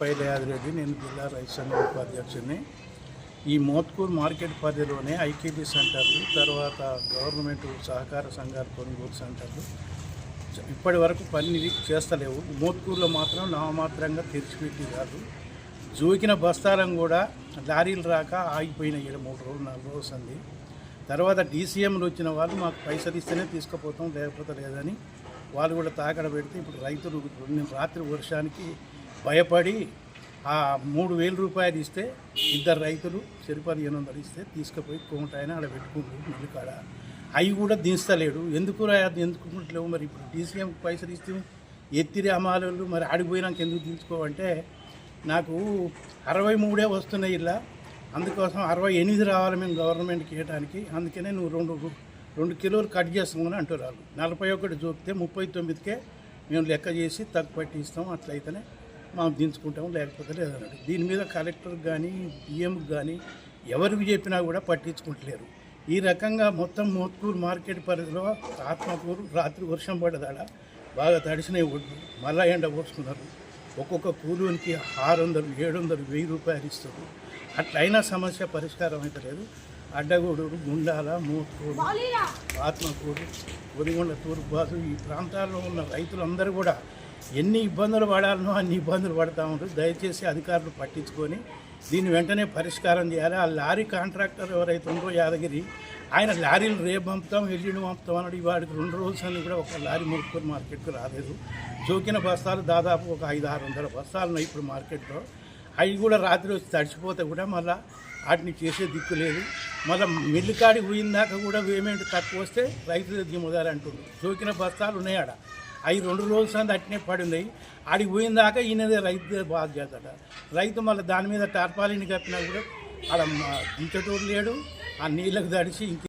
పైలయాదిరెడ్డి, నేను జిల్లా రైతు సంఘం ఉపాధ్యక్షుడిని. ఈ మోత్కూర్ మార్కెట్ పరిధిలోనే ఐకేపీ సెంటర్లు, తర్వాత గవర్నమెంట్ సహకార సంఘాల కొనుగోలు సెంటర్లు ఇప్పటి వరకు పని చేస్తలేవు. మోత్కూరులో మాత్రం నామమాత్రంగా తెరిచిపెట్టి కాదు, జోకిన బస్తాలను కూడా లారీలు రాక ఆగిపోయిన 3 రోజులు 4 రోజులు వస్తుంది. తర్వాత డీసీఎంలు వచ్చిన వాళ్ళు మాకు పైసలు ఇస్తేనే తీసుకుపోతాం, లేకపోతే లేదని వాళ్ళు కూడా తాకడ పెడితే ఇప్పుడు రైతులు రాత్రి వర్షానికి భయపడి ఆ 3,000 రూపాయలు ఇస్తే 2 రైతులు సరిపడి 800 ఇస్తే తీసుకుపోయి కోమటాయన ఆడ పెట్టుకుంటారు మిల్లు కాడ. అవి కూడా దించలేడు. ఎందుకు ఎందుకుంటలేవు మరి? ఇప్పుడు డీసీఎంకి పైసలు ఇస్తే ఎత్తిరి అమాలు మరి ఆడిపోయినాక ఎందుకు దించుకోవంటే నాకు 63 వస్తున్నాయి ఇలా, అందుకోసం 68 రావాలి మేము గవర్నమెంట్కి ఇవ్వడానికి. అందుకనే నువ్వు 2 కిలోలు కట్ చేస్తామని అంటున్నారు. 41 చూపితే 39కే మేము లెక్క చేసి తగ్గు పట్టి ఇస్తాం, అట్లయితేనే మనం దించుకుంటాం, లేకపోతే లేదన్నాడు. దీని మీద కలెక్టర్కి కానీ డిఎంకి కానీ ఎవరికి చెప్పినా కూడా పట్టించుకుంటలేరు. ఈ రకంగా మొత్తం మోత్కూరు మార్కెట్ పరిధిలో ఆత్మకూరు రాత్రి వర్షం పడ్డదాడ బాగా తడిసినాయి ఒడ్లు, మళ్ళా ఎండ పోసుకున్నారు. ఒక్కొక్క కూలీకి 600, 700, 1000 రూపాయలు ఇస్తారు. అట్లయినా సమస్య పరిష్కారం అయితే లేదు. అడ్డగూడూరు, గుండాల, మోత్కూరు, ఆత్మకూరు, ఒరిగొండ, తూర్పుబాసు ఈ ప్రాంతాల్లో ఉన్న రైతులందరూ కూడా ఎన్ని ఇబ్బందులు పడాలనో అన్ని ఇబ్బందులు పడతా ఉంటారు. దయచేసి అధికారులు పట్టించుకొని దీన్ని వెంటనే పరిష్కారం చేయాలి. ఆ లారీ కాంట్రాక్టర్ ఎవరైతే ఉన్నారో యాదగిరి, ఆయన లారీలు రేపు పంపుతాం ఎల్లుండి పంపుతాం అన్నాడు. వాడికి 2 రోజులు అని కూడా ఒక లారీ మోత్కూరు మార్కెట్కు రాలేదు. జోకిన బస్తాలు దాదాపు ఒక 500-600 బస్తాలు ఉన్నాయి ఇప్పుడు మార్కెట్లో. అవి కూడా రాత్రి వచ్చి తడిచిపోతే కూడా మళ్ళీ వాటిని చేసే దిక్కు లేదు. మళ్ళీ మిల్లు కాడికి పోయిందాక కూడా పేమెంట్ తక్కువ వస్తే రైతులు దిమ్మదారు అంటుండ్రు. జోకిన బస్తాలు ఉన్నాయి ఆడ, అవి 2 రోజులు సంది అట్నే పడి ఉన్నాయి. ఆడికి పోయిందాక ఈయనదే రైతు బాధ్యత. రైతు మళ్ళీ దాని మీద టార్పాలిని కప్పినా కూడా ఆడ దించేటోడు లేడు. ఆ నీళ్ళకు తడిసి